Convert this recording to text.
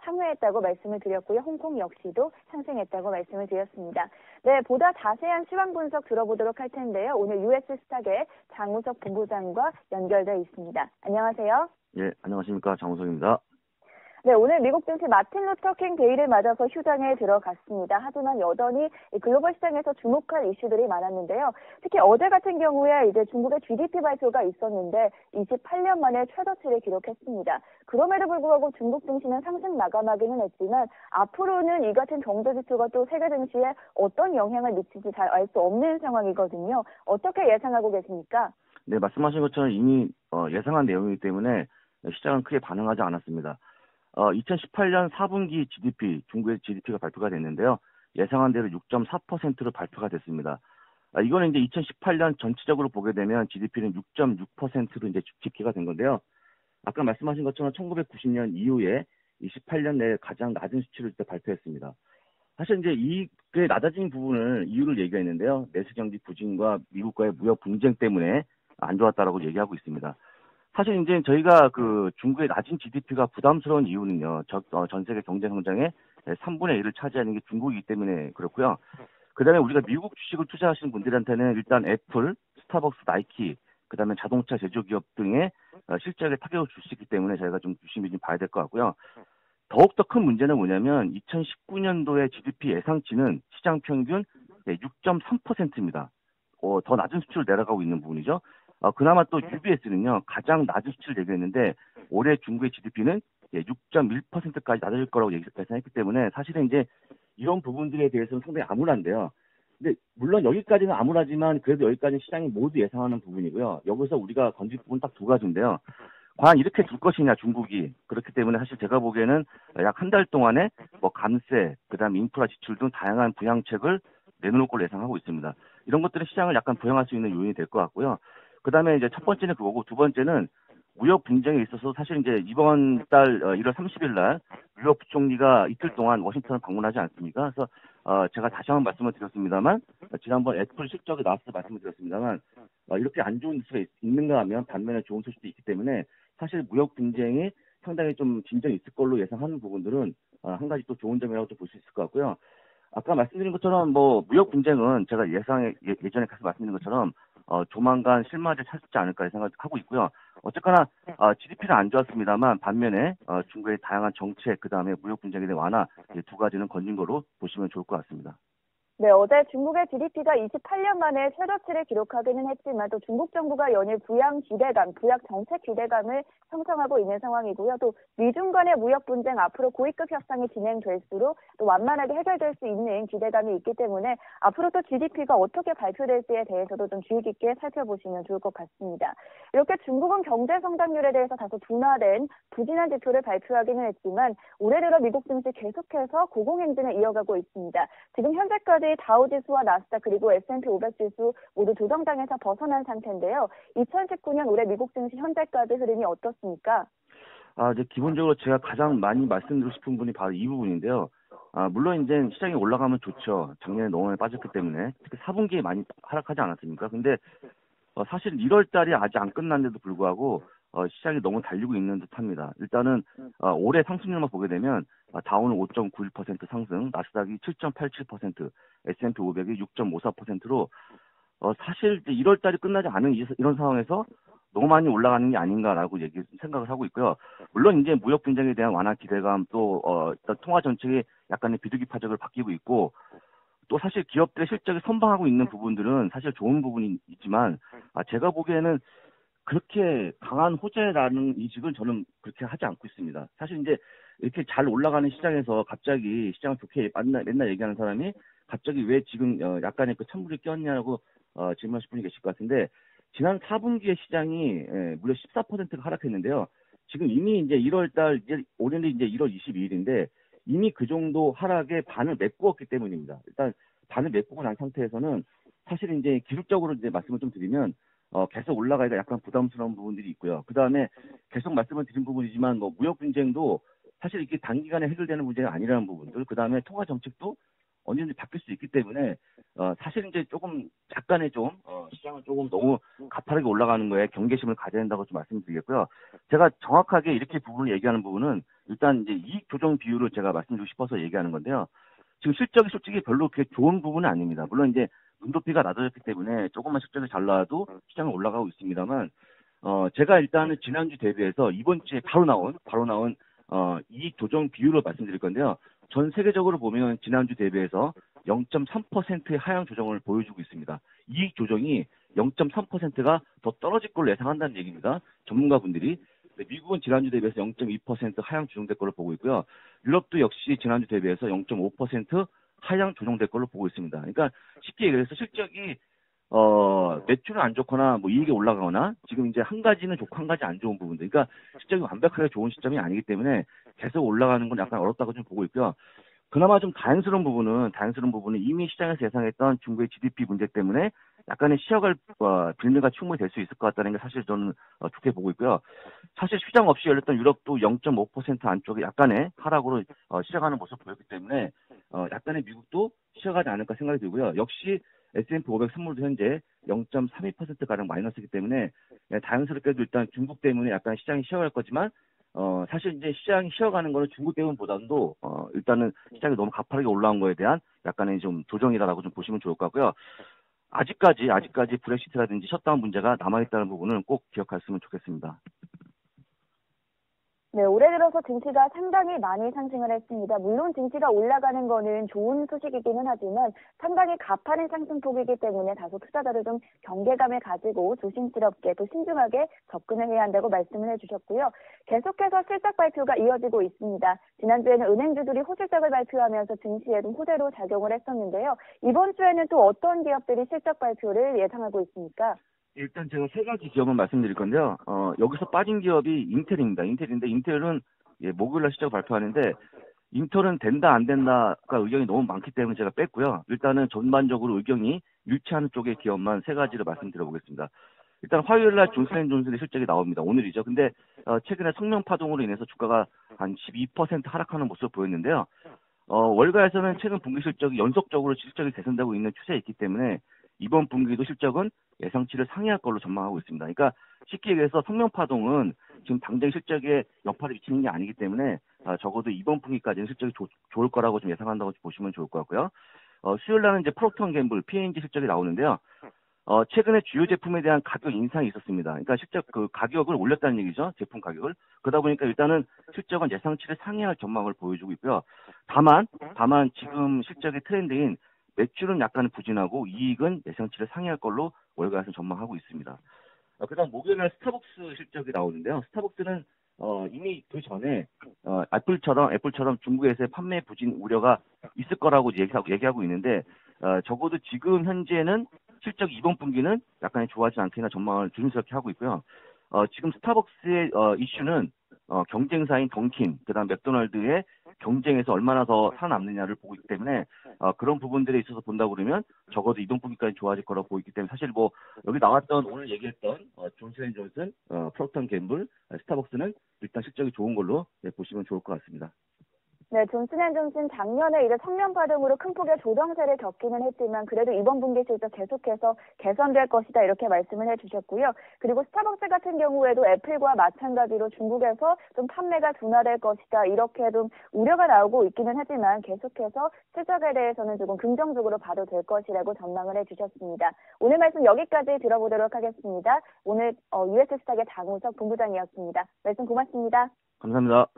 상회했다고 말씀을 드렸고요. 홍콩 역시도 상승했다고 말씀을 드렸습니다. 네, 보다 자세한 시황 분석 들어보도록 할 텐데요. 오늘 US스탁의 장우석 본부장과 연결되어 있습니다. 안녕하세요. 예, 안녕하십니까. 장우석입니다. 네, 오늘 미국 증시 마틴 루터 킹 데이를 맞아서 휴장에 들어갔습니다. 하지만 여전히 글로벌 시장에서 주목할 이슈들이 많았는데요. 특히 어제 같은 경우에 이제 중국의 GDP 발표가 있었는데 28년 만에 최저치를 기록했습니다. 그럼에도 불구하고 중국 증시는 상승 마감하기는 했지만 앞으로는 이 같은 경제 지표가 또 세계 증시에 어떤 영향을 미칠지 잘 알 수 없는 상황이거든요. 어떻게 예상하고 계십니까? 네, 말씀하신 것처럼 이미 예상한 내용이기 때문에 시장은 크게 반응하지 않았습니다. 2018년 4분기 GDP, 중국의 GDP가 발표가 됐는데요. 예상한 대로 6.4%로 발표가 됐습니다. 이거는 이제 2018년 전체적으로 보게 되면 GDP는 6.6%로 이제 집계가 된 건데요. 아까 말씀하신 것처럼 1990년 이후에 28년 내에 가장 낮은 수치를 발표했습니다. 사실 이제 이게 낮아진 부분을 이유를 얘기했는데요. 내수 경기 부진과 미국과의 무역 분쟁 때문에 안 좋았다라고 얘기하고 있습니다. 사실 이제 저희가 그 중국의 낮은 GDP가 부담스러운 이유는요. 전 세계 경제 성장의 3분의 1을 차지하는 게 중국이기 때문에 그렇고요. 그다음에 우리가 미국 주식을 투자하시는 분들한테는 일단 애플, 스타벅스, 나이키, 그다음에 자동차 제조기업 등의 실적에 타격을 줄 수 있기 때문에 저희가 좀 유심히 좀 봐야 될 것 같고요. 더욱더 큰 문제는 뭐냐면 2019년도의 GDP 예상치는 시장 평균 6.3%입니다. 더 낮은 수치로 내려가고 있는 부분이죠. 그나마 또 UBS는요, 가장 낮은 수치를 얘기했는데, 올해 중국의 GDP는 6.1%까지 낮아질 거라고 예상했기 때문에, 사실은 이제 이런 부분들에 대해서는 상당히 암울한데요. 근데, 물론 여기까지는 암울하지만, 그래도 여기까지는 시장이 모두 예상하는 부분이고요. 여기서 우리가 건질 부분 딱 두 가지인데요. 과연 이렇게 둘 것이냐, 중국이. 그렇기 때문에 사실 제가 보기에는 약 한 달 동안에 뭐 감세, 그 다음 인프라 지출 등 다양한 부양책을 내놓을 걸로 예상하고 있습니다. 이런 것들은 시장을 약간 부양할 수 있는 요인이 될 것 같고요. 그 다음에 이제 첫 번째는 그거고, 두 번째는 무역 분쟁에 있어서 사실 이제 이번 달 1월 30일 날 뉴욕 부총리가 이틀 동안 워싱턴을 방문하지 않습니까? 그래서 제가 다시 한번 말씀을 드렸습니다만, 지난번 애플 실적이 나왔을 때 말씀을 드렸습니다만, 이렇게 안 좋은 뉴스가 있는가 하면 반면에 좋은 소식도 있기 때문에 사실 무역 분쟁이 상당히 좀 진전이 있을 걸로 예상하는 부분들은 한 가지 또 좋은 점이라고 볼 수 있을 것 같고요. 아까 말씀드린 것처럼 뭐 무역 분쟁은 제가 예전에 계속 말씀드린 것처럼 조만간 실마리를 찾지 않을까 생각하고 있고요. 어쨌거나 GDP는 안 좋았습니다만 반면에 중국의 다양한 정책, 그다음에 무역 분쟁에 대한 완화 이 두 가지는 건진 거로 보시면 좋을 것 같습니다. 네, 어제 중국의 GDP가 28년 만에 최저치를 기록하기는 했지만 또 중국 정부가 연일 부양 정책 기대감을 형성하고 있는 상황이고요. 또 미중 간의 무역 분쟁 앞으로 고위급 협상이 진행될수록 또 완만하게 해결될 수 있는 기대감이 있기 때문에 앞으로 또 GDP가 어떻게 발표될지에 대해서도 좀 주의 깊게 살펴보시면 좋을 것 같습니다. 이렇게 중국은 경제 성장률에 대해서 다소 둔화된 부진한 지표를 발표하기는 했지만 올해 들어 미국 증시 계속해서 고공행진을 이어가고 있습니다. 지금 현재까지 다우지수와 나스닥 그리고 S&P 500 지수 모두 조정장에서 벗어난 상태인데요. 2019년 올해 미국 증시 현재까지 흐름이 어떻습니까? 이제 기본적으로 제가 가장 많이 말씀드리고 싶은 분이 바로 이 부분인데요. 물론 이제 시장이 올라가면 좋죠. 작년에 너무 많이 빠졌기 때문에 특히 4분기에 많이 하락하지 않았습니까? 근데 사실 1월 달이 아직 안 끝났는데도 불구하고 시장이 너무 달리고 있는 듯합니다. 일단은 올해 상승률만 보게 되면 다우는 5.91% 상승, 나스닥이 7.87%, S&P 500이 6.54%로 사실 이제 1월 달이 끝나지 않은 이런 상황에서 너무 많이 올라가는 게 아닌가라고 생각을 하고 있고요. 물론 이제 무역 분쟁에 대한 완화 기대감 또 통화 정책이 약간의 비둘기 파적을 바뀌고 있고 또 사실 기업들의 실적이 선방하고 있는 부분들은 사실 좋은 부분이 있지만 제가 보기에는 그렇게 강한 호재라는 인식은 저는 그렇게 하지 않고 있습니다. 사실 이제 이렇게 잘 올라가는 시장에서 갑자기 시장을 좋게 맨날 얘기하는 사람이 갑자기 왜 지금 약간의 그 찬물이 꼈냐고 질문하실 분이 계실 것 같은데 지난 4분기에 시장이 무려 14%가 하락했는데요. 지금 이미 이제 1월 달 이제 올해는 이제 1월 22일인데 이미 그 정도 하락에 반을 메꾸었기 때문입니다. 일단 반을 메꾸고 난 상태에서는 사실 이제 기술적으로 이제 말씀을 좀 드리면 계속 올라가기가 약간 부담스러운 부분들이 있고요. 그 다음에 계속 말씀을 드린 부분이지만 뭐 무역 분쟁도 사실 이게 단기간에 해결되는 문제가 아니라는 부분들, 그 다음에 통화 정책도 언제든지 바뀔 수 있기 때문에 사실 이제 조금 약간의 시장은 조금 너무 가파르게 올라가는 거에 경계심을 가져야 된다고 좀 말씀드리겠고요. 제가 정확하게 이렇게 부분을 얘기하는 부분은 일단 이제 이익 조정 비율을 제가 말씀드리고 싶어서 얘기하는 건데요. 지금 실적이 솔직히 별로 그렇게 좋은 부분은 아닙니다. 물론 이제 눈높이가 낮아졌기 때문에 조금만 실적이 잘 나와도 시장은 올라가고 있습니다만, 제가 일단은 지난주 대비해서 이번 주에 바로 나온, 이익 조정 비율을 말씀드릴 건데요. 전 세계적으로 보면 지난주 대비해서 0.3%의 하향 조정을 보여주고 있습니다. 이익 조정이 0.3%가 더 떨어질 걸로 예상한다는 얘기입니다. 전문가분들이. 미국은 지난주 대비해서 0.2% 하향 조정될 걸로 보고 있고요. 유럽도 역시 지난주 대비해서 0.5% 하향 조정될 걸로 보고 있습니다. 그러니까 쉽게 얘기해서 실적이 매출은 안 좋거나 뭐 이익이 올라가거나 지금 이제 한 가지는 좋고 한 가지 안 좋은 부분들. 그러니까 실적이 완벽하게 좋은 시점이 아니기 때문에 계속 올라가는 건 약간 어렵다고 좀 보고 있고요. 그나마 좀 다행스러운 부분은 이미 시장에서 예상했던 중국의 GDP 문제 때문에 약간의 시약을 빌미가 충분히 될 수 있을 것 같다는 게 사실 저는 좋게 보고 있고요. 사실 시장 없이 열렸던 유럽도 0.5% 안쪽에 약간의 하락으로 시작하는 모습을 보였기 때문에 약간의 미국도 시작하지 않을까 생각이 들고요. 역시 S&P 500 선물도 현재 0.32%가량 마이너스이기 때문에 다행스럽게도 일단 중국 때문에 약간 시장이 쉬어갈 거지만 사실 이제 시장이 쉬어가는 거는 중국 때문보다도 일단은 시장이 너무 가파르게 올라온 거에 대한 약간의 좀 조정이다라고 좀 보시면 좋을 것 같고요. 아직까지 브렉시트라든지 셧다운 문제가 남아있다는 부분은 꼭 기억하셨으면 좋겠습니다. 네, 올해 들어서 증시가 상당히 많이 상승을 했습니다. 물론 증시가 올라가는 거는 좋은 소식이기는 하지만 상당히 가파른 상승폭이기 때문에 다소 투자자를 좀 경계감을 가지고 조심스럽게 또 신중하게 접근을 해야 한다고 말씀을 해주셨고요. 계속해서 실적 발표가 이어지고 있습니다. 지난주에는 은행주들이 호실적을 발표하면서 증시에 좀 호재로 작용을 했었는데요. 이번 주에는 또 어떤 기업들이 실적 발표를 예상하고 있습니까? 일단 제가 세 가지 기업을 말씀드릴 건데요. 여기서 빠진 기업이 인텔입니다. 인텔은 목요일날 실적 발표하는데 인텔은 된다 안 된다가 의견이 너무 많기 때문에 제가 뺐고요. 일단은 전반적으로 의견이 일치하는 쪽의 기업만 세 가지를 말씀드려보겠습니다. 일단 화요일날 존슨앤존슨의 실적이 나옵니다. 오늘이죠. 근데 최근에 성명 파동으로 인해서 주가가 한 12% 하락하는 모습을 보였는데요. 월가에서는 최근 분기 실적이 연속적으로 실적이 개선되고 있는 추세에 있기 때문에 이번 분기도 실적은 예상치를 상회할 걸로 전망하고 있습니다. 그러니까 쉽게 얘기해서 성명파동은 지금 당장 실적에 여파를 미치는 게 아니기 때문에 적어도 이번 분기까지는 실적이 좋을 거라고 좀 예상한다고 보시면 좋을 것 같고요. 수요일 날은 이제 프록터 앤 갬블 P&G 실적이 나오는데요. 최근에 주요 제품에 대한 가격 인상이 있었습니다. 그러니까 실적 그 가격을 올렸다는 얘기죠. 제품 가격을. 그러다 보니까 일단은 실적은 예상치를 상회할 전망을 보여주고 있고요. 다만 지금 실적의 트렌드인 매출은 약간 부진하고 이익은 예상치를 상회할 걸로 월가에서 전망하고 있습니다. 그다음 목요일날 스타벅스 실적이 나오는데요. 스타벅스는 이미 그 전에 애플처럼 중국에서의 판매 부진 우려가 있을 거라고 얘기하고 있는데 적어도 지금 현재는 실적 이번 분기는 약간의 좋아하지 않겠나 전망을 조심스럽게 하고 있고요. 지금 스타벅스의 이슈는 경쟁사인 던킨, 그다음 맥도날드의 경쟁에서 얼마나 더 살아남느냐를 보고 있기 때문에 그런 부분들에 있어서 본다고 그러면 적어도 이번 분기까지 좋아질 거라고 보이기 때문에 사실 뭐 여기 나왔던 오늘 얘기했던 존슨앤존슨, 프록터 앤 갬블, 스타벅스는 일단 실적이 좋은 걸로 보시면 좋을 것 같습니다. 네, 존슨앤존슨 작년에 이제 성명 파동으로 큰 폭의 조정세를 겪기는 했지만 그래도 이번 분기 실적 계속해서 개선될 것이다 이렇게 말씀을 해주셨고요. 그리고 스타벅스 같은 경우에도 애플과 마찬가지로 중국에서 좀 판매가 둔화될 것이다 이렇게 좀 우려가 나오고 있기는 하지만 계속해서 실적에 대해서는 조금 긍정적으로 봐도 될 것이라고 전망을 해주셨습니다. 오늘 말씀 여기까지 들어보도록 하겠습니다. 오늘 US스탁의 장우석 본부장이었습니다. 말씀 고맙습니다. 감사합니다.